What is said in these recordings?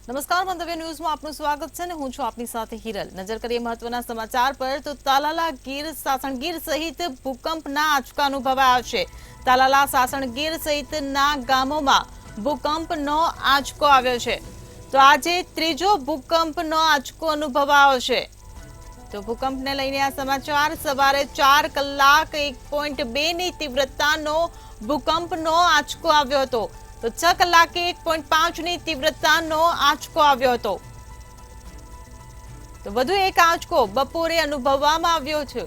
નમસ્કાર, મંતવ્ય ન્યૂઝમાં આપનું સ્વાગત છે ને હું છું આપની સાથે હિરલ। નજર કરીએ મહત્વના સમાચાર પર તો તાલાલા ગીર સાસણગીર સહિત ભૂકંપના આંચકા અનુભવાયા છે। તાલાલા સાસણગીર સહિતના ગામોમાં ભૂકંપનો આંચકો આવ્યો છે। તો આજે ત્રીજો ભૂકંપનો આંચકો અનુભવાયો છે। તો ભૂકંપને લઈને આ સમાચાર। સવારે 4 કલાક 1.2 ની તીવ્રતાનો ભૂકંપનો આંચકો આવ્યો હતો। તો 6 કલાકે 1.5 ની તીવ્રતાનો આંચકો આવ્યો હતો। તો વધુ એક આંચકો બપોરે અનુભવવામાં આવ્યો છે।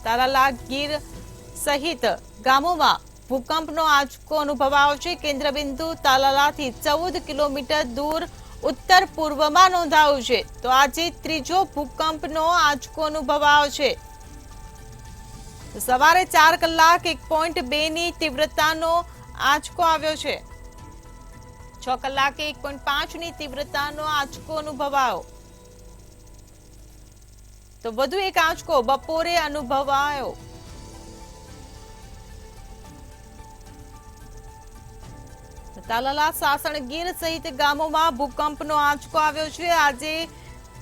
તાલાલા ગીર સહિત ગામોમાં ભૂકંપનો આંચકો અનુભવાયો છે। કેન્દ્રબિંદુ તાલાલાથી 14 કિલોમીટર દૂર ઉત્તર પૂર્વમાં નોંધાયું છે। તો આજે ત્રીજો ભૂકંપનો આંચકો અનુભવાયો છે। સવારે 4 કલાક 1.2 ની તીવ્રતાનો આંચકો આવ્યો છે। 6 કલાકે 1.5 ની તીવ્રતાનો આંચકો અનુભવાયો। તો વધુ એક આંચકો બપોરે અનુભવાયો। તાલાલા સાસણગીર સહિત ગામોમાં ભૂકંપનો આંચકો આવ્યો છે। આજે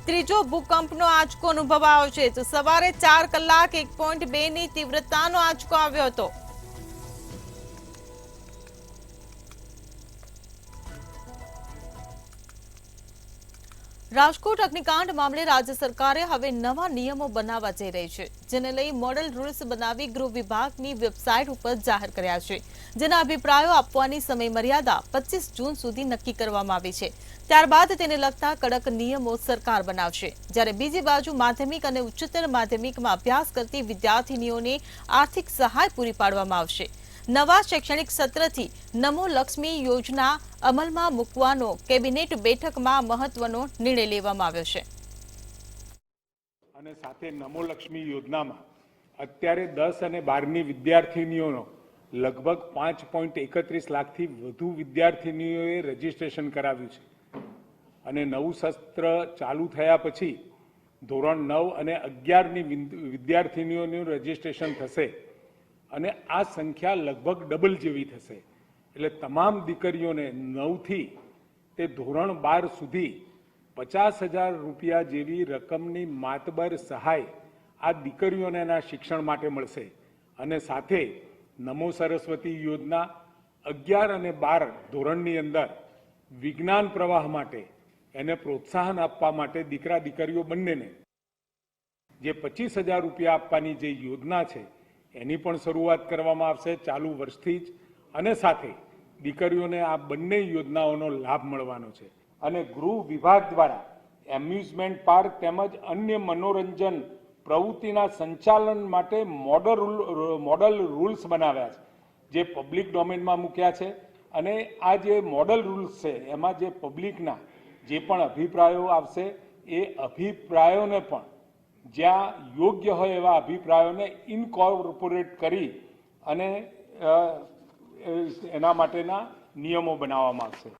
ત્રીજો ભૂકંપનો આંચકો અનુભવાયો છે। તો સવારે 4 કલાક 1.2 ની તીવ્રતાનો આંચકો આવ્યો હતો। રાજકોટ અગ્નિકાંડ મામલે રાજ્ય સરકારે હવે નવા નિયમો બનાવવા જઈ રહી છે, જેને લઈ મોડલ રૂલ્સ બનાવી ગૃહ વિભાગની વેબસાઇટ ઉપર જાહેર કર્યા છે, જેના અભિપ્રાયો આપવાની સમય મર્યાદા 25 જૂન સુધી નક્કી કરવામાં આવી છે। ત્યારબાદ તેને લગતા કડક નિયમો સરકાર બનાવશે। જ્યારે બીજી બાજુ માધ્યમિક અને ઉચ્ચતર માધ્યમિકમાં અભ્યાસ કરતી વિદ્યાર્થીનીઓને આર્થિક સહાય પૂરી પાડવામાં આવશે। નવા શૈક્ષણિક સત્રથી નમો લક્ષ્મી યોજના અમલમાં મૂકવાનો કેબિનેટ બેઠકમાં મહત્વનો નિર્ણય લેવામાં આવ્યો છે। અને સાથે નમો લક્ષ્મી યોજનામાં અત્યારે 10 અને 12ની વિદ્યાર્થીનીઓનો લગભગ 5.31 લાખથી વધુ વિદ્યાર્થીનીઓએ રજીસ્ટ્રેશન કરાવ્યું છે। અને નવું સત્ર ચાલુ થયા પછી ધોરણ 9 અને 11ની વિદ્યાર્થીનીઓનું રજીસ્ટ્રેશન થશે અને આ સંખ્યા લગભગ ડબલ જેવી થશે। એટલે તમામ દીકરીઓને 9થી તે ધોરણ 12 સુધી 50,000 રૂપિયા જેવી રકમની માતબર સહાય આ દીકરીઓને એના શિક્ષણ માટે મળશે। અને સાથે નમો સરસ્વતી યોજના 11 અને 12 ધોરણની અંદર વિજ્ઞાન પ્રવાહ માટે એને પ્રોત્સાહન આપવા માટે દીકરા દીકરીઓ બંનેને જે 25,000 રૂપિયા આપવાની જે યોજના છે એની પણ શરૂઆત કરવામાં આવશે ચાલુ વર્ષથી જ। અને સાથે દીકરીઓને આ બંને યોજનાઓનો લાભ મળવાનો છે। અને ગૃહ વિભાગ દ્વારા એમ્યુઝમેન્ટ પાર્ક તેમજ અન્ય મનોરંજન પ્રવૃત્તિના સંચાલન માટે મોડલ રૂલ્સ બનાવ્યા છે, જે પબ્લિક ડોમેનમાં મૂક્યા છે। અને આ જે મોડલ રૂલ્સ છે એમાં જે પબ્લિકના જે પણ અભિપ્રાયો આવશે એ અભિપ્રાયોને પણ જ્યાં યોગ્ય હોય એવા અભિપ્રાયોને ઇનકોર્પોરેટ કરી અને એના માટેના નિયમો બનાવવામાં આવશે।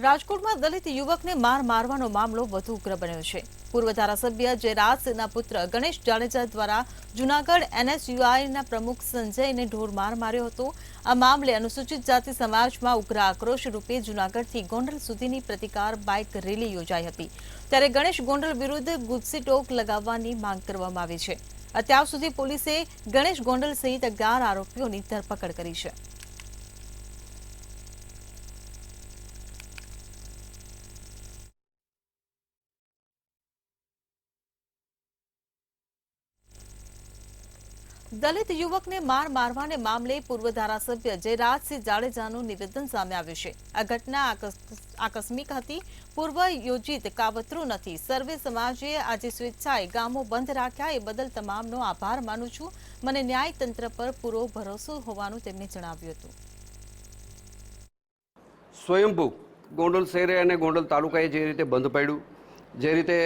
રાજકોટમાં દલિત યુવકને માર મારવાનો મામલો વધુ ઉગ્ર બન્યો છે। પૂર્વ ધારાસભ્ય જયરાજસિંહના પુત્ર ગણેશ જાડેજા દ્વારા જૂનાગઢ NSUIના પ્રમુખ સંજયને ઢોરમાર માર્યો હતો। આ મામલે અનુસૂચિત જાતિ સમાજમાં ઉગ્ર આક્રોશ રૂપે જૂનાગઢથી ગોંડલ સુધીની પ્રતિકાર બાઇક રેલી યોજાઈ હતી। ત્યારે ગણેશ ગોંડલ વિરુદ્ધ ગુજસીટોક લગાવવાની માંગ કરવામાં આવી છે। અત્યાર સુધી પોલીસે ગણેશ ગોંડલ સહિત 11 આરોપીઓની ધરપકડ કરી છે। દલિત યુવકને માર મારવાને મામલે પૂર્વ ધારાસભ્ય જયરાજસિંહ જાડેજાનું નિવેદન સામે આવ્યું છે। આ ઘટના આકસ્મિક હતી, પૂર્વ યોજિત કાવતરું નથી। સર્વે સમાજે આજે સ્વેચ્છાએ ગામો બંધ રાખ્યા, એ બદલ તમામનો આભાર માનું છું। મને ન્યાયતંત્ર પર પૂરો ભરોસો હોવાનું તેમણે જણાવ્યું હતું। સ્વયંભૂ ગોંડલ શહેરે અને ગોંડલ તાલુકાએ જે રીતે બંધ પાડ્યું, જે રીતે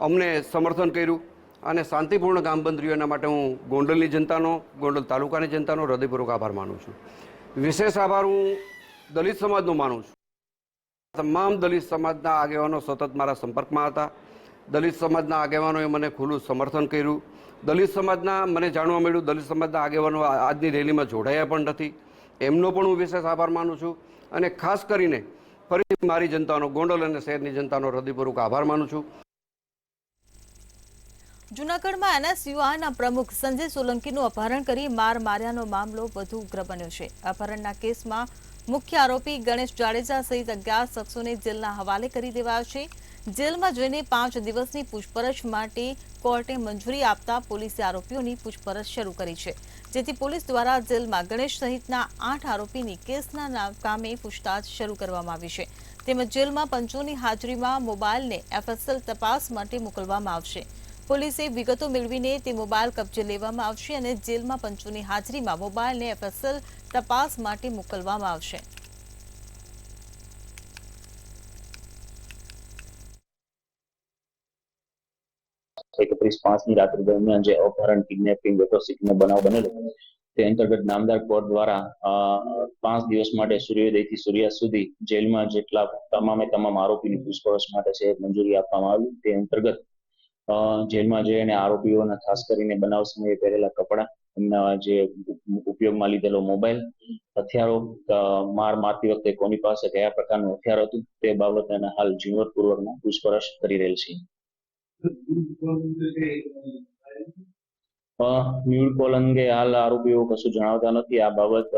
અમને સમર્થન કર્યું અને શાંતિપૂર્ણ ગામ બંધ રહ્યું, એના માટે હું ગોંડલની જનતાનો, ગોંડલ તાલુકાની જનતાનો હૃદયપૂર્વક આભાર માનું છું। વિશેષ આભાર હું દલિત સમાજનો માનું છું। તમામ દલિત સમાજના આગેવાનો સતત મારા સંપર્કમાં હતા। દલિત સમાજના આગેવાનોએ મને ખુલ્લું સમર્થન કર્યું। દલિત સમાજના મને જાણવા મળ્યું દલિત સમાજના આગેવાનો આજની રેલીમાં જોડાયા પણ નથી। એમનો પણ હું વિશેષ આભાર માનું છું અને ખાસ કરીને ફરીથી મારી જનતાનો, ગોંડલ અને શહેરની જનતાનો હૃદયપૂર્વક આભાર માનું છું. જૂનાગઢમાં એનએસયુઆઈના પ્રમુખ સંજય સોલંકીનું અપહરણ કરી માર્યાનો મામલો વધુ ઉગ્ર બન્યો છે. અપહરણના કેસમાં મુખ્ય આરોપી ગણેશ જાડેજા સહિત 11 શખ્સોને જેલના હવાલે કરી દેવાયા છે. જેલમાં જઈને 5 દિવસની પૂછપરછ માટે કોર્ટે મંજૂરી આપતા પોલીસે આરોપીઓની પૂછપરછ શરૂ કરી છે, જેથી પોલીસ દ્વારા જેલમાં ગણેશ સહિતના 8 આરોપીની કેસના કામે પૂછતાછ શરૂ કરવામાં આવી છે. તેમજ જેલમાં પંચોની હાજરીમાં મોબાઈલને એફએસએલ તપાસ માટે મોકલવામાં આવશે. પોલીસે વિગતો મેળવીને તે મોબાઈલ કબજે લેવામાં આવશે અને જેલમાં પંચોની હાજરીમાં મોબાઈલને એફએસએલ તપાસ માટે મોકલવામાં આવશે. 31/5 ની રાત્રિ દરમિયાન જે અપહરણ, કિડનેપિંગ, વેટોસિકનો બનાવ બનેલો તે અંતર્ગત નામદાર કોર્ટ દ્વારા 5 દિવસ માટે સૂર્યોદયથી સૂર્યાસ્ત સુધી જેલમાં જેટલા તમામ આરોપીની પૂછપરછ માટે છે મંજૂરી આપવામાં આવી. તે અંતર્ગત જેલમાં જઈને આરોપીઓના ખાસ કરીને બનાવ સમયે પહેરેલા કપડાં, એમના જે ઉપયોગમાં લીધેલો મોબાઈલ, હથિયારો, મારતી વખતે કોની પાસે કયા પ્રકારનું હથિયાર હતું તે બાબતના હાલ ઝીણવટપૂર્વકના પૂછપરછ કરી રહેલ છે. મ્યુલ કોલ અંગે હાલ આરોપીઓ કશું જણાવતા નથી. આ બાબત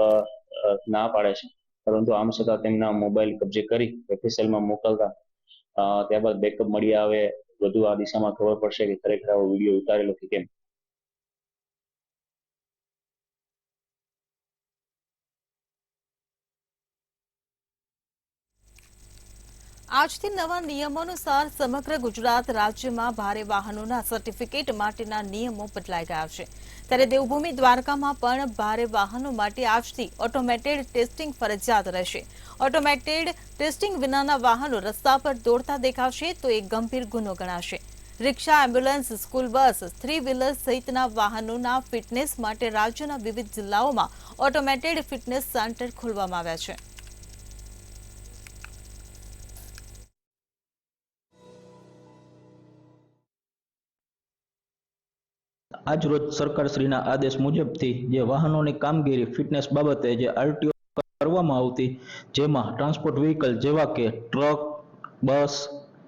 ના પાડે છે, પરંતુ આમ છતાં તેમના મોબાઈલ કબજે કરી એફએસએલમાં મોકલતા ત્યારબાદ બેકઅપ મળી આવે વધુ આ દિશામાં ખબર પડશે કે ખરેખર આવો વિડીયો ઉતારેલો કે કેમ. આજથી નવા નિયમો અનુસાર સમગ્ર ગુજરાત રાજ્યમાં ભારે વાહનોના સર્ટિફિકેટ માટેના નિયમો બદલાઈ ગયા છે. ત્યારે દેવભૂમિ દ્વારકામાં પણ ભારે વાહનો માટે આજથી ઓટોમેટેડ ટેસ્ટિંગ ફરજિયાત રહેશે. ઓટોમેટેડ ટેસ્ટિંગ વિનાના વાહનો રસ્તા પર દોડતા દેખાશે તો એક ગંભીર ગુનો ગણાશે. રિક્ષા, એમ્બ્યુલન્સ, સ્કૂલ બસ, 3 વ્હીલર સહિતના વાહનોના ફિટનેસ માટે રાજ્યના વિવિધ જિલ્લાઓમાં ઓટોમેટેડ ફિટનેસ સેન્ટર ખોલવામાં આવ્યા છે. આજ રોજ સરકારશ્રીના આદેશ મુજબથી જે વાહનોની કામગીરી ફિટનેસ બાબતે જે આરટીઓ કરવામાં આવતી, જેમાં ટ્રાન્સપોર્ટ વ્હીકલ જેવા કે ટ્રક, બસ,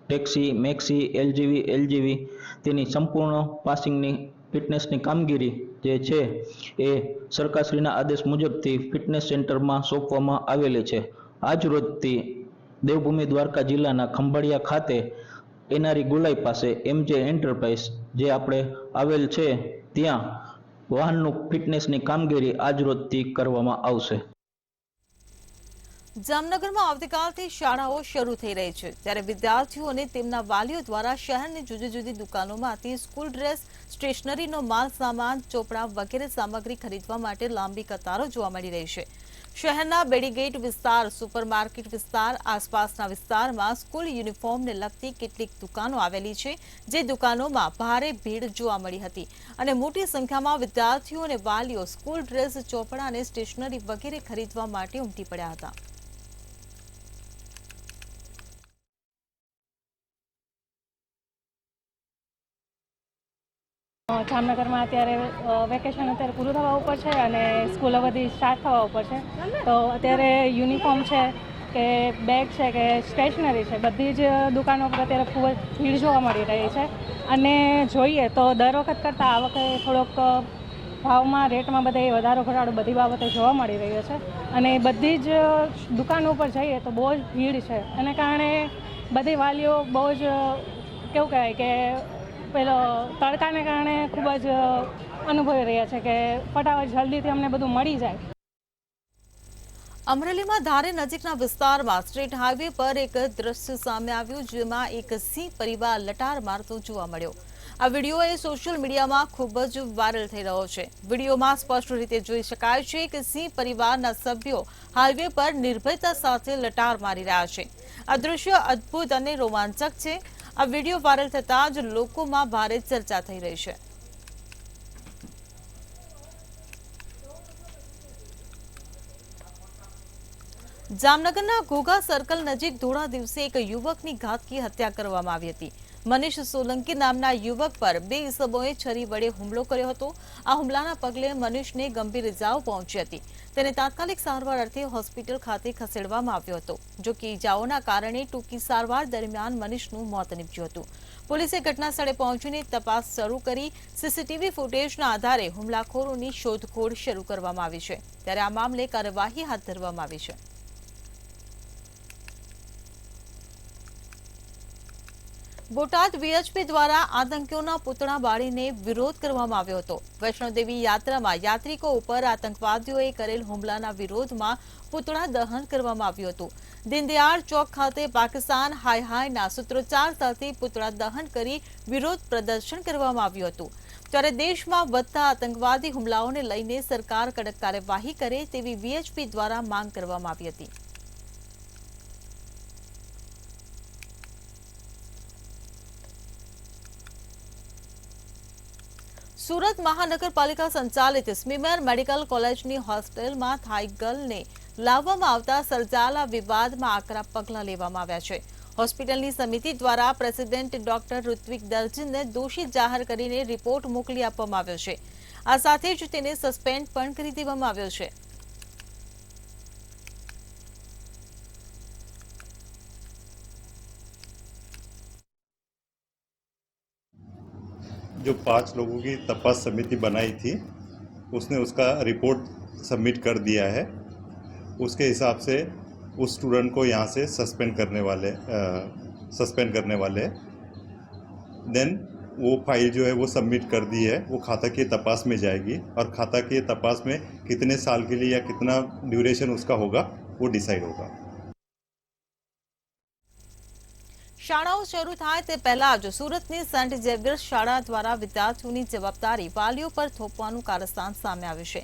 ટેક્સી, મેક્સી, એલજીવી તેની સંપૂર્ણ પાસિંગની ફિટનેસની કામગીરી જે છે એ સરકારશ્રીના આદેશ મુજબથી ફિટનેસ સેન્ટરમાં સોંપવામાં આવેલી છે. આજ રોજથી દેવભૂમિ દ્વારકા જિલ્લાના ખંભાળિયા ખાતે એનઆરઈ ગોલાઈ પાસે એમજે એન્ટરપ્રાઇઝ જે આપણે આવેલ છે ત્યાં વાહનનું ફિટનેસની કામગીરી આજ રોજથી કરવામાં આવશે. જામનગરમાં આવતીકાલથી શાળાઓ શરૂ થઈ રહી છે, ત્યારે વિદ્યાર્થીઓ અને તેમના વાલીઓ દ્વારા શહેરની જુદી જુદી દુકાનોમાંથી સ્કૂલ ડ્રેસ, સ્ટેશનરીનો માલ સામાન, ચોપડા વગેરે સામગ્રી ખરીદવા માટે લાંબી કતારો જોવા મળી રહી છે. શહેરના બેડીગેટ વિસ્તાર, સુપરમાર્કેટ વિસ્તાર, આસપાસના વિસ્તારમાં સ્કૂલ યુનિફોર્મને લગતી કેટલીક દુકાનો આવેલી છે, જે દુકાનોમાં ભારે ભીડ જોવા મળી હતી અને મોટી સંખ્યામાં વિદ્યાર્થીઓ અને વાલીઓ સ્કૂલ ડ્રેસ, ચોપડા અને સ્ટેશનરી વગેરે ખરીદવા માટે ઉમટી પડ્યા હતા. જામનગરમાં અત્યારે વેકેશન અત્યારે પૂરું થવા ઉપર છે અને સ્કૂલો બધી સ્ટાર્ટ થવા ઉપર છે, તો અત્યારે યુનિફોર્મ છે કે બેગ છે કે સ્ટેશનરી છે, બધી જ દુકાનો પર અત્યારે ખૂબ જ ભીડ જોવા મળી રહી છે. અને જોઈએ તો દર વખત કરતાં આ વખતે થોડોક ભાવમાં, રેટમાં બધે વધારો ઘટાડો બધી બાબતે જોવા મળી રહ્યો છે અને બધી જ દુકાનો ઉપર જઈએ તો બહુ જ ભીડ છે. એના કારણે બધી વાલીઓ બહુ જ કેવું કહેવાય કે પેલો તડકાને કારણે ખૂબ જ અનુભવી રહ્યા છે કે ફટાફટ જલ્દીથી અમને બધું મળી જાય. અમરેલીમાં ધારી નજીકના વિસ્તારમાં સ્ટેટ હાઈવે પર એક દ્રશ્ય સામે આવ્યું, જેમાં એક સિંહ પરિવાર લટાર મારતો જોવા મળ્યો. આ વિડીયો એ સોશિયલ મીડિયામાં ખૂબ જ વાયરલ થઈ રહ્યો છે. વિડીયોમાં સ્પષ્ટ રીતે જોઈ શકાય છે કે સિંહ પરિવારના સભ્યો હાઈવે પર નિર્ભયતા સાથે લટાર મારી રહ્યા છે. આ દ્રશ્ય અદ્ભુત અને રોમાંચક છે. આ વિડીયો વાયરલ થતાં જ લોકોમાં ભારે ચર્ચા થઈ રહી છે. જામનગરના ઘોઘા સર્કલ નજીક ધોળા દિવસે એક યુવકની ઘાતકી હત્યા કરવામાં આવી હતી. મનીષ સોલંકી નામના યુવક પર 2 ઇસમોએ છરી વડે હુમલો કર્યો હતો। આ હુમલાના પગલે મનીષને ગંભીર ઇજાઓ પહોંચી હતી। તેને તાત્કાલિક સારવાર અર્થે હોસ્પિટલ ખાતે ખસેડવામાં આવ્યો હતો। જો કે ઇજાઓના કારણે ટૂંકી સારવાર દરમિયાન મનીષનું મોત નીપજ્યું હતું। પોલીસે ઘટના સ્થળે પહોંચીને તપાસ શરૂ કરી સીસીટીવી ફૂટેજના આધારે હુમલાખોરોની શોધખોળ શરૂ કરવામાં આવી છે। ત્યારે આ મામલે કાર્યવાહી હાથ ધરવામાં આવી છે। બોટાદ વીએચપી દ્વારા આતંકીઓના પૂતળા બાળીને વિરોધ કરવામાં આવ્યો હતો। વૈષ્ણોદેવી યાત્રામાં યાત્રિકો ઉપર આતંકવાદીઓએ કરેલ હુમલાના વિરોધમાં પૂતળા દહન કરવામાં આવ્યું હતું। દીનદયાળ ચોક ખાતે પાકિસ્તાન હાય હાયના સૂત્રોચ્ચાર સાથે પૂતળા દહન કરી વિરોધ પ્રદર્શન કરવામાં આવ્યું હતું। ત્યારે દેશમાં વધતા આતંકવાદી હુમલાઓને લઈને સરકાર કડક કાર્યવાહી કરે તેવી વીએચપી દ્વારા માંગ કરવામાં આવી હતી। સુરત મહાનગરપાલિકા સંચાલિત સ્મીમેર મેડિકલ કોલેજની હોસ્ટેલમાં થાઈ ગર્લને લાવવામાં આવતા સર્જાયેલા વિવાદમાં આકરા પગલાં લેવામાં આવ્યા છે। હોસ્પિટલની સમિતિ દ્વારા પ્રેસિડેન્ટ ડોક્ટર ઋત્વિક દર્જીને દોષિત જાહેર કરીને રિપોર્ટ મોકલી આપવામાં આવ્યો છે। આ સાથે જ તેને સસ્પેન્ડ પણ કરી દેવામાં આવ્યો છે। जो 5 लोगों की तपास समिति बनाई थी उसने उसका रिपोर्ट सबमिट कर दिया है। उसके हिसाब से उस स्टूडेंट को यहाँ से सस्पेंड करने वाले देन वो फाइल जो है वो सबमिट कर दी है। वो खाता की तपास में जाएगी और खाता की तपास में कितने साल के लिए या कितना ड्यूरेशन उसका होगा वो डिसाइड होगा। શાળાઓ શરૂ થાય તે પહેલા જ સુરતની સેન્ટ ઝેવિયર્સ શાળા દ્વારા વિદ્યાર્થીઓની જવાબદારી વાલીઓ પર થોપવાનું કારસ્તાન સામે આવ્યું છે।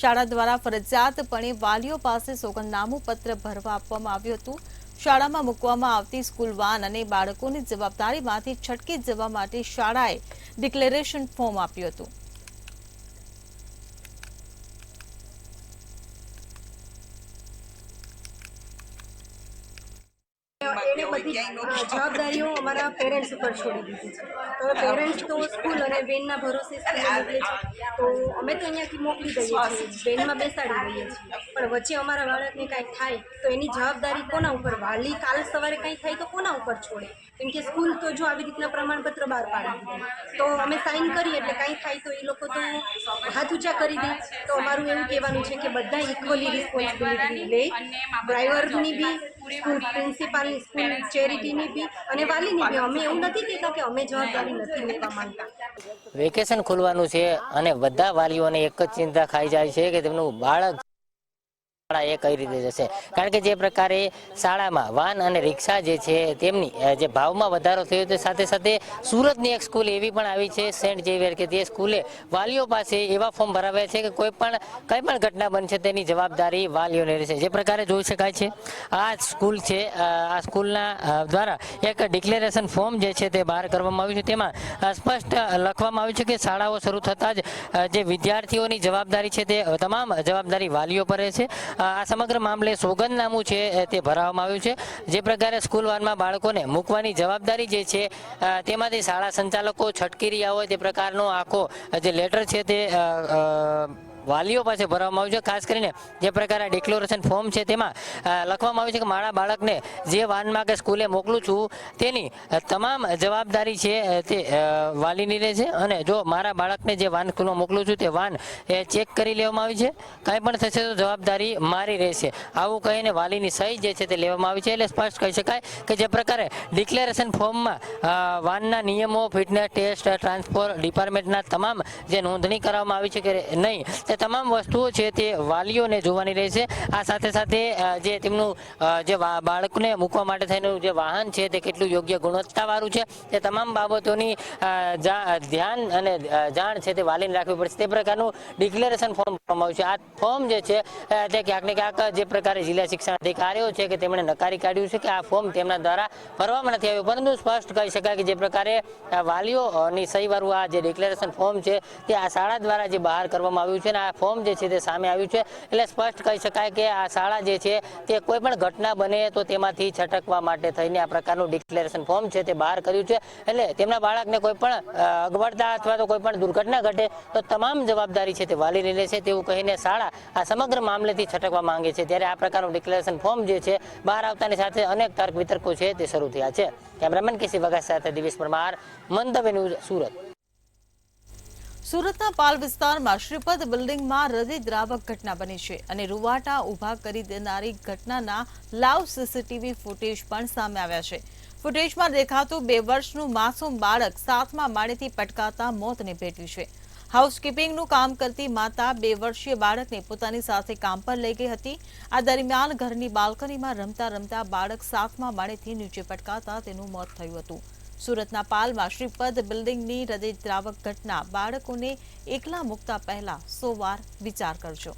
શાળા દ્વારા ફરજિયાતપણે વાલીઓ પાસે સોગંદનામું પત્ર ભરવા આપવામાં આવ્યું હતું। શાળામાં મૂકવામાં આવતી સ્કૂલ વાન અને બાળકોની જવાબદારીમાંથી છટકી જવા માટે શાળાએ ડિક્લેરેશન ફોર્મ આપ્યું હતું। એને બધી જવાબદારીઓ અમારા પેરેન્ટ્સ ઉપર છોડી દીધી છે। તો પેરેન્ટ્સ તો સ્કૂલ અને વેનના ભરોસે સ્કૂલે મોકલે છે। તો અમે તો અહીંયાથી મોકલી દઈએ છીએ, વેનમાં બેસાડી દઈએ છીએ, પણ વચ્ચે અમારા બાળકને કાંઈ થાય તો એની જવાબદારી કોના ઉપર? વાલી કાલ સવારે કંઈ થાય તો કોના ઉપર છોડે? કેમ કે સ્કૂલ તો જો આવી રીતના પ્રમાણપત્ર બહાર પાડી તો અમે સાઇન કરીએ એટલે કાંઈ થાય તો એ લોકો તો હાથ ઊંચા કરી દે। તો અમારું એવું કહેવાનું છે કે બધા ઇક્વલી રિસ્પોન્સિબિલિટી લે, ડ્રાઈવરની બી, સ્કૂલ પ્રિન્સિપાલની, સ્કૂલ ચેરિટીની બી અને વાલીની બી। અમે એવું નથી કહેતા કે અમે જવાબદારી નથી લેવા માંગતા। વેકેશન ખુલવાનું છે અને બધા વાલીઓને એક જ ચિંતા ખાઈ જાય છે કે તેમનું બાળક એ કઈ રીતે જશે, કારણ કે જે પ્રકારે શાળામાં વાન અને રિક્ષા જે છે તેમની જે ભાવમાં વધારો થયો તે સાથે સાથે સુરતની એક સ્કૂલ એવી પણ આવી છે સેન્ટ ઝેવિયર કે તે સ્કૂલે વાલીઓ પાસે એવા ફોર્મ ભરાવ્યા છે કે કંઈ પણ ઘટના બનશે તેની જવાબદારી વાલીઓને રહેશે। જે પ્રકારે જોઈ શકાય છે આ સ્કૂલ છે, આ સ્કૂલના દ્વારા એક ડિક્લેરેશન ફોર્મ જે છે તે બહાર કરવામાં આવ્યું છે। તેમાં સ્પષ્ટ લખવામાં આવ્યું છે કે શાળાઓ શરૂ થતાં જ જે વિદ્યાર્થીઓની જવાબદારી છે તે તમામ જવાબદારી વાલીઓ પર રહેશે। આ સમગ્ર મામલે સોગંદનામું છે તે ભરાવવામાં આવ્યું છે। જે પ્રકારે સ્કૂલ વાનમાં બાળકોને મૂકવાની જવાબદારી જે છે તેમાંથી શાળા સંચાલકો છટકી રહ્યા હોય તે પ્રકારનો આખો જે લેટર છે તે વાલીઓ પાસે ભરવામાં આવ્યું છે। ખાસ કરીને જે પ્રકારે ડિક્લેરેશન ફોર્મ છે તેમાં લખવામાં આવ્યું છે કે મારા બાળકને જે વાનમાં કે સ્કૂલે મોકલું છું તેની તમામ જવાબદારી છે તે વાલીની રહેશે અને જો મારા બાળકને જે વાન સ્કૂલમાં મોકલું છું તે વાન એ ચેક કરી લેવામાં આવી છે, કાંઈ પણ થશે તો જવાબદારી મારી રહેશે, આવું કહીને વાલીની સહી જે છે તે લેવામાં આવી છે। એટલે સ્પષ્ટ કહી શકાય કે જે પ્રકારે ડિક્લેરેશન ફોર્મમાં વાનના નિયમો, ફિટનેસ ટેસ્ટ, ટ્રાન્સપોર્ટ ડિપાર્ટમેન્ટના તમામ જે નોંધણી કરવામાં આવી છે કે નહીં તે તમામ વસ્તુઓ છે તે વાલીઓને જોવાની રહેશે। આ સાથે સાથે જે તેમનું જે બાળકને મૂકવા માટે થઈને જે વાહન છે તે કેટલું યોગ્ય ગુણવત્તાવાળું છે તે તમામ બાબતોની ધ્યાન અને જાણ છે તે વાલીને રાખવી પડશે। તે પ્રકારનું ડિક્લેરેશન ફોર્મ ભરવામાં આવ્યું છે। આ ફોર્મ જે છે તે ક્યાંક ને ક્યાંક જે પ્રકારે જિલ્લા શિક્ષણ અધિકારીઓ છે કે તેમણે નકારી કાઢ્યું છે કે આ ફોર્મ તેમના દ્વારા ભરવામાં નથી આવ્યું, પરંતુ સ્પષ્ટ કહી શકાય કે જે પ્રકારે વાલીઓની સહીવાળું આ જે ડિક્લેરેશન ફોર્મ છે તે આ શાળા દ્વારા જે બહાર કરવામાં આવ્યું છે આ ફોર્મ જે છે તે સામે આવ્યું છે. એટલે સ્પષ્ટ કહી શકાય કે આ શાળા જે છે તે કોઈ પણ ઘટના બને તો તેમાંથી છટકવા માટે થઈને આ પ્રકારનું ડિક્લેરેશન ફોર્મ છે તે બહાર કર્યું છે. એટલે તેમના બાળકને કોઈ પણ અગવડતા અથવા તો કોઈ પણ દુર્ઘટના ઘટે તો તમામ જવાબદારી છે તે વાલીની લે છે તેવું કહીને શાળા આ સમગ્ર મામલેથી છટકવા માંગે છે. ત્યારે આ પ્રકારનું ડિક્લેરેશન ફોર્મ જે છે બહાર આવતાની સાથે અનેક તર્ક વિતર્કો છે તે શરૂ થયા છે. કેમેરામેન કેસી વગા સાથે દિવેશ પરમાર, મંતવ્ય ન્યૂઝ, સુરત. સુરતના પાલ વિસ્તારમાં શ્રીપદ બિલ્ડિંગમાં હૃદયદ્રાવક ઘટના બની છે અને રૂવાટા ઊભા કરી દેનારી ઘટનાના લાઈવ સીસીટીવી ફૂટેજ પણ સામે આવ્યા છે. ફૂટેજમાં દેખાતું 2 વર્ષનું માસૂમ બાળક 7મા માળેથી પટકાતા મોતને ભેટ્યું છે. હાઉસકીપિંગનું કામ કરતી માતા 2 વર્ષીય બાળકને પોતાની સાથે કામ પર લઈ ગઈ હતી. આ દરમિયાન ઘરની બાલ્કનીમાં રમતા રમતા બાળક 7મા માળેથી નીચે પટકાતા તેનું મોત થયું હતું. સુરતના પાલમાં શ્રીપદ બિલ્ડિંગની હૃદયદ્રાવક ઘટના. બાળકોને એકલા મૂકતા પહેલા 100 વાર વિચાર કરજો.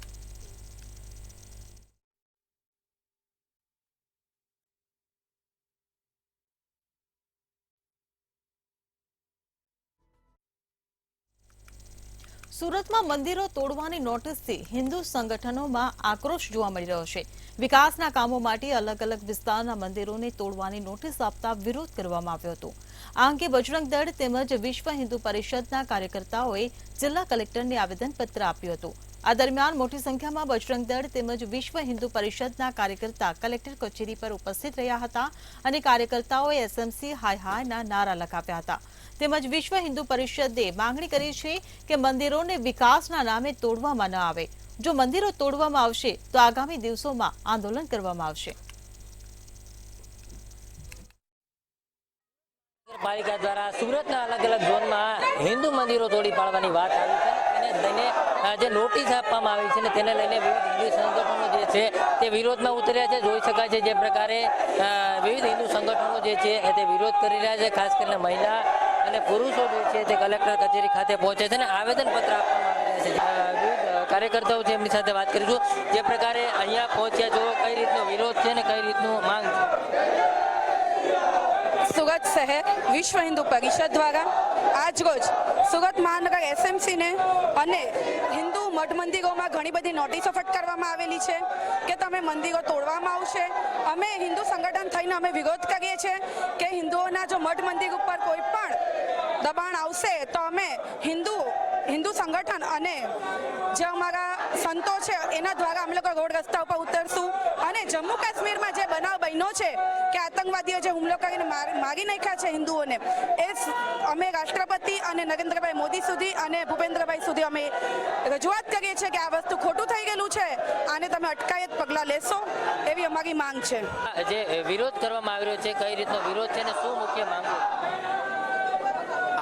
સુરતમાં મંદિરો તોડવાની નોટિસથી હિન્દુ સંગઠનોમાં આક્રોશ જોવા મળી રહ્યો છે. વિકાસના કામો માટે અલગ અલગ વિસ્તારના મંદિરોને તોડવાની નોટિસ આપતા વિરોધ કરવામાં આવ્યો હતો. આ અંગે બજરંગ દળ તેમજ વિશ્વ હિન્દુ પરિષદના કાર્યકર્તાઓએ જિલ્લા કલેક્ટરને આવેદનપત્ર આપ્યું હતું. આ દરમિયાન મોટી સંખ્યામાં બજરંગ દળ તેમજ વિશ્વ હિન્દુ પરિષદના કાર્યકર્તા કલેક્ટર કચેરી પર ઉપસ્થિત રહ્યા હતા અને કાર્યકર્તાઓએ એસએમસી હાય હાયના નારા લગાવ્યા હતા. તેમજ વિશ્વ હિન્દુ પરિષદે માંગણી કરી છે કે મંદિરોને વિકાસના નામે તોડવામાં ન આવે. જો મંદિરો તોડવામાં આવશે તો આગામી દિવસોમાં આંદોલન કરવામાં આવશે. નગરપાલિકા દ્વારા સુરતના અલગ અલગ ઝોનમાં હિન્દુ મંદિરો તોડી પાડવાની વાત આવી છે. તેને લઈને જે નોટિસ આપવામાં આવી છે ને તેને લઈને વિવિધ હિન્દુ સંગઠનો જે છે તે વિરોધમાં ઉતર્યા છે. જોઈ શકાય છે જે પ્રકારે વિવિધ હિન્દુ સંગઠનો જે છે તે વિરોધ કરી રહ્યા છે. ખાસ કરીને મહિલા અને પુરુષો જે છે તે કલેક્ટર કચેરી ખાતે પહોંચે છે અને આવેદનપત્ર આપવામાં આવી રહ્યા છે. વિવિધ કાર્યકર્તાઓ છે એમની સાથે વાત કરીશું. જે પ્રકારે અહીંયા પહોંચ્યા જો કઈ રીતનો વિરોધ છે ને કઈ રીતનું માંગ છે. સુરત શહેર વિશ્વ હિન્દુ પરિષદ દ્વારા આજરોજ સુરત મહાનગર એસએમસીને અને હિન્દુ મઠ મંદિરોમાં ઘણી બધી નોટિસો ફટકારવામાં આવેલી છે કે તમે મંદિરો તોડવામાં આવશે. અમે હિન્દુ સંગઠન થઈને અમે વિરોધ કરીએ છીએ કે હિન્દુઓના જો મઠ મંદિર ઉપર કોઈ પણ દબાણ આવશે તો અમે હિન્દુ સંગઠન અને જે અમારા સંતો છે એના દ્વારા અમે લોકો રોડ રસ્તા ઉપર ઉતરશું. અને જમ્મુ કાશ્મીરમાં જે બનાવ બન્યો છે કે આતંકવાદીઓ જે હુમલો કરીને મારી નાખ્યા છે હિન્દુઓને, એ અમે રાષ્ટ્રપતિ અને નરેન્દ્રભાઈ મોદી સુધી અને ભૂપેન્દ્રભાઈ સુધી અમે રજૂઆત કરીએ છીએ કે આ વસ્તુ ખોટું થઈ ગયેલું છે, આને તમે અટકાયત પગલાં લેશો એવી અમારી માંગ છે. જે વિરોધ કરવામાં આવી રહ્યો છે કઈ રીતનો વિરોધ છે અને શું મુખ્ય માંગો?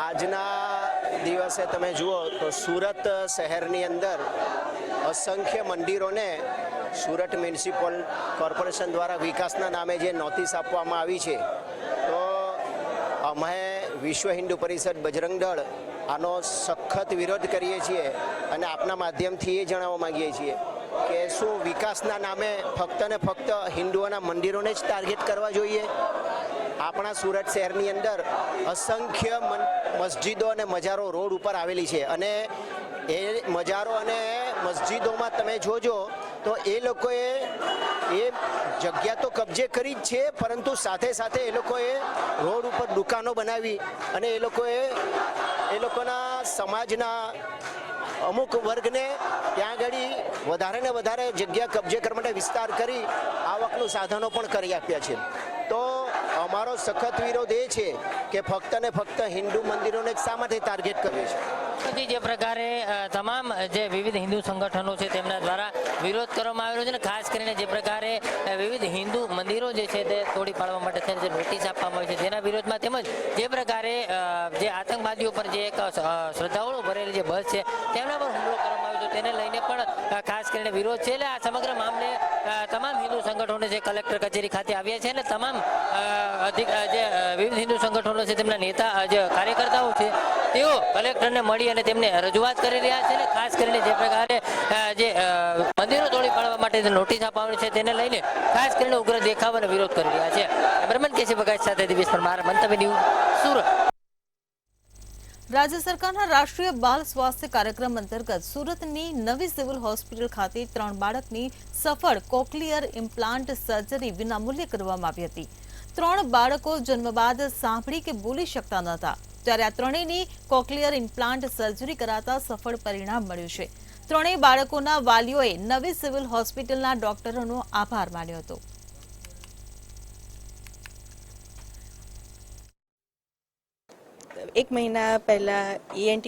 આજના દિવસે તમે જુઓ તો સુરત શહેરની અંદર અસંખ્ય મંદિરોને સુરત મ્યુનિસિપલ કોર્પોરેશન દ્વારા વિકાસના નામે જે નોટિસ આપવામાં આવી છે, તો અમે વિશ્વ હિન્દુ પરિષદ બજરંગ દળ આનો સખત વિરોધ કરીએ છીએ અને આપના માધ્યમથી એ જણાવવા માંગીએ છીએ કે શું વિકાસના નામે ફક્ત ને ફક્ત હિન્દુઓના મંદિરોને જ ટાર્ગેટ કરવા જોઈએ? આપણા સુરત શહેરની અંદર અસંખ્ય મસ્જિદો અને મજારો રોડ ઉપર આવેલી છે અને એ મજારો અને મસ્જિદોમાં તમે જોજો તો એ લોકોએ એ જગ્યા તો કબજે કરી જ છે, પરંતુ સાથે સાથે એ લોકોએ રોડ ઉપર દુકાનો બનાવી અને એ લોકોના સમાજના અમુક વર્ગને ત્યાં આગળ વધારે ને વધારે જગ્યા કબજે કરવા માટે વિસ્તાર કરી આવકનું સાધનો પણ કરી આપ્યા છે. તો અમારો સખત વિરોધ એ છે કે ફક્ત ને ફક્ત હિન્દુ મંદિરોને જ શા માટે ટાર્ગેટ કર્યું છે. જે પ્રકારે તમામ જે વિવિધ હિન્દુ સંગઠનો છે તેમના દ્વારા વિરોધ કરવામાં આવ્યો છે અને ખાસ કરીને જે પ્રકારે વિવિધ હિન્દુ મંદિરો જે છે તે તોડી પાડવા માટે થઈને જે નોટિસ આપવામાં આવી છે તેના વિરોધમાં, તેમજ જે પ્રકારે જે આતંકવાદીઓ પર જે એક શ્રદ્ધાળુઓ ભરેલી જે બસ છે તેમના પર હુમલો કરવામાં આવ્યો છે તેને લઈને પણ ખાસ કરીને વિરોધ છે. એટલે આ સમગ્ર મામલે તમામ હિન્દુ સંગઠનો જે કલેક્ટર કચેરી ખાતે આવ્યા છે અને તમામ જે વિવિધ હિન્દુ સંગઠનો છે તેમના નેતા જે કાર્યકર્તાઓ છે તેઓ કલેક્ટરને મળી અને તેમને રજૂઆત કરી રહ્યા છે અને ખાસ કરીને જે પ્રકારે જે મંદિરો તોડી પાડવા માટે નોટિસ આપવાની છે તેને લઈને ખાસ કરીને ઉગ્ર દેખાવ અને વિરોધ કરી રહ્યા છે. કેમેરામેન કેસી બગાચ સાથે દિવેશ પરમાર, મંતવ્ય ન્યૂઝ, સુરત. રાજ્ય સરકારના રાષ્ટ્રીય બાલ સ્વાસ્થ્ય કાર્યક્રમ અંતર્ગત સુરતની નવી સિવિલ હોસ્પિટલ ખાતે 3 બાળકની સફળ કોક્લિયર ઇમ્પ્લાન્ટ સર્જરી વિનામૂલ્યે કરવામાં આવી હતી। 3 બાળકો જન્મ બાદ સાંભળી કે બોલી શકતા નહોતા, ત્યારે આ ત્રણેયની કોક્લિયર ઇમ્પ્લાન્ટ સર્જરી કરાતા સફળ પરિણામ મળ્યું છે। ત્રણેય બાળકોના વાલીઓએ નવી સિવિલ હોસ્પિટલના ડોક્ટરોનો આભાર માન્યો હતો। एक महीना पहला ENT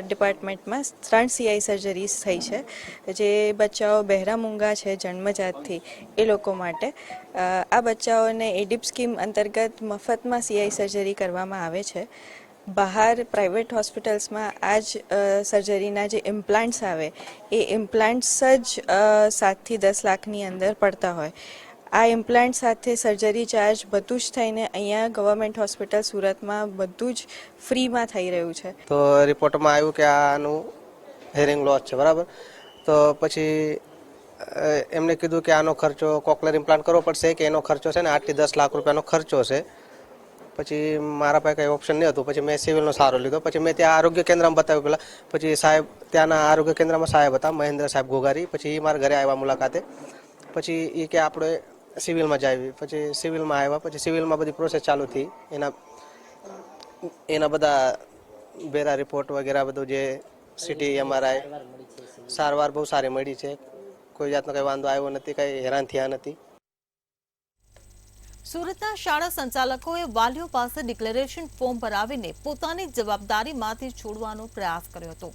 डिपार्टमेंटમાં 3 CI સર્જરીઝ થઈ છે, જે બચ્ચાઓ બહેરા મૂંગા છે જન્મજાતથી એ લોકો માટે। આ બચ્ચાઓને એડિપ સ્કીમ અંતર્ગત મફતમાં CI સર્જરી કરવામાં આવે છે। બહાર પ્રાઇવેટ હોસ્પિટલ્સમાં આ જ સર્જરીના જે ઇમ્પ્લાન્ટ્સ આવે એ ઇમ્પ્લાન્ટ્સ જ 7 થી 10 લાખની અંદર પડતા હોય। આ ઇમ્પ્લાન્ટ સાથે સર્જરી ચાર્જ બધું જ થઈને અહીંયા ગવર્મેન્ટ હોસ્પિટલ સુરતમાં બધું જ ફ્રીમાં થઈ રહ્યું છે। તો રિપોર્ટમાં આવ્યું કે આનું હેરિંગ લોસ છે, બરાબર। તો પછી એમને કીધું કે આનો ખર્ચો કોક્લિયર ઇમ્પ્લાન્ટ કરવો પડશે કે એનો ખર્ચો છે ને 8 થી 10 લાખ રૂપિયાનો ખર્ચો છે। પછી મારા પાસે કંઈ ઓપ્શન નહીં હતું, પછી મેં સિવિલનો સહારો લીધો। પછી મેં ત્યાં આરોગ્ય કેન્દ્રમાં બતાવ્યું પહેલાં, પછી સાહેબ ત્યાંના આરોગ્ય કેન્દ્રમાં સાહેબ હતા મહેન્દ્ર સાહેબ ઘોઘારી, પછી એ મારા ઘરે આવ્યા મુલાકાતે। પછી એ કે આપણે સિવિલમાં જાવી, પછી સિવિલમાં આવ્યા, પછી સિવિલમાં બધી પ્રોસેસ ચાલુ થઈ। એના બધા બેરા રિપોર્ટ વગેરે બધું જે સિટી MRI સારવાર બહુ સારી મળી છે, કોઈ જાતનો કંઈ વાંધો આવ્યો નથી, કંઈ હેરાન થયા નથી। સુરતના શાળા સંચાલકોએ વાલીઓ પાસે ડિક્લેરેશન ફોર્મ ભરાવીને પોતાની જવાબદારીમાંથી છોડવાનો પ્રયાસ કર્યો હતો।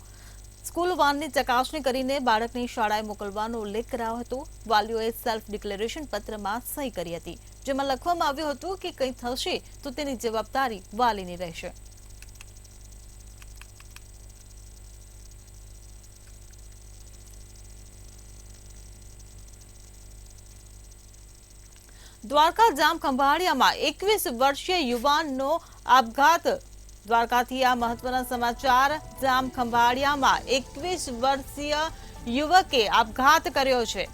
સ્કૂલ વાનની ચકાસણી કરીને બાળકની શાળાએ મોકલવાનો ઉલ્લેખ કરાયો હતો। વાલીઓએ સેલ્ફ ડિક્લેરેશન પત્રમાં સહી કરી હતી, જેમાં લખવામાં આવ્યું હતું કે કંઈ થશે તો તેની જવાબદારી વાલીની રહેશે। દ્વારકા જામ ખંભાળિયામાં 21 વર્ષીય યુવાનનો આપઘાત। દ્વારકાથી આ મહત્વના સમાચાર। જામ ખંભાળિયામાં 21 વર્ષીય યુવકે આપઘાત કર્યો છે।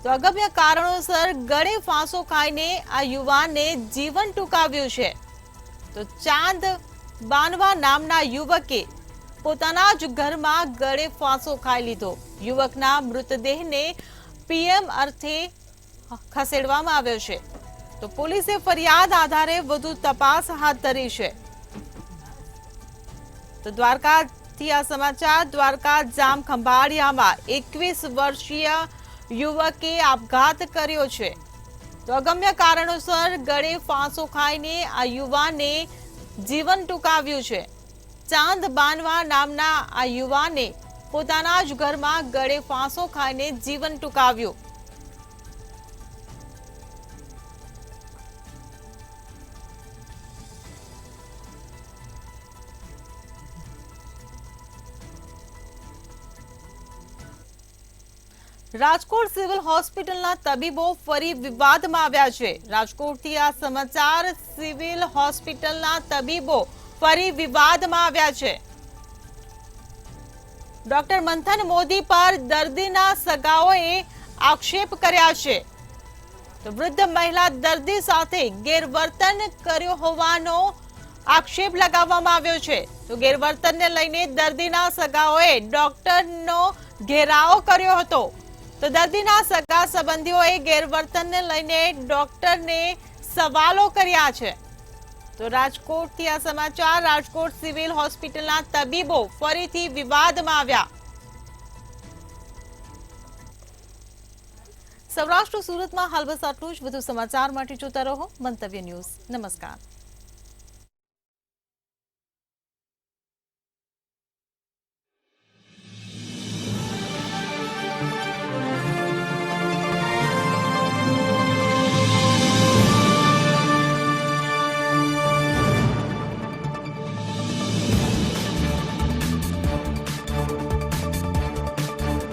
તો અગમ્ય કારણોસર ગળે ફાંસો ખાઈને આ યુવાનને જીવન ટૂંકાવ્યું છે। તો ચાંદ બાનવા નામના યુવકે પોતાના જ ઘરમાં ગળે ફાંસો ખાઈ લીધો। યુવકના મૃતદેહને PM અર્થે ખસેડવામાં આવ્યો છે। તો પોલીસે ફરિયાદ આધારે વધુ તપાસ હાથ ધરી છે। તો દ્વારકાથી આ સમાચાર। દ્વારકા જામ ખંભાળિયામાં 21 વર્ષીય યુવકે આપઘાત કર્યો છે। તો અગમ્ય કારણોસર ગળે ફાંસો ખાઈને આ યુવાને જીવન ટૂંકાવ્યું છે। ચાંદ બાનવા નામના આ યુવાને પોતાના જ ઘરમાં ગળે ફાંસો ખાઈને જીવન ટૂંકાવ્યું। રાજકોટ સિવિલ હોસ્પિટલના તબીબો ફરી વિવાદમાં આવ્યા છે। રાજકોટથી આ સમાચાર। સિવિલ હોસ્પિટલના તબીબો ફરી વિવાદમાં આવ્યા છે। ડોક્ટર મંથન મોદી પર દર્દીના સગાઓએ આક્ષેપ કર્યા છે। તો વૃદ્ધ મહિલા દર્દી સાથે ગેરવર્તન કર્યો હોવાનો આક્ષેપ લગાવવામાં આવ્યો છે। તો ગેરવર્તનને લઈને દર્દીના સગાઓએ ડોક્ટરનો ઘેરાવ કર્યો હતો। તો દર્દીના સગા સંબંધીઓએ ગેરવર્તનને લઈને ડોક્ટરને સવાલો કર્યા છે। તો રાજકોટથી આ સમાચાર। રાજકોટ સિવિલ હોસ્પિટલના તબીબો ફરીથી વિવાદમાં આવ્યા। સૌરાષ્ટ્ર સુરતમાં હાલ બસ આટલું જ। વધુ સમાચાર માટે જોતા રહો મંતવ્ય ન્યૂઝ। નમસ્કાર।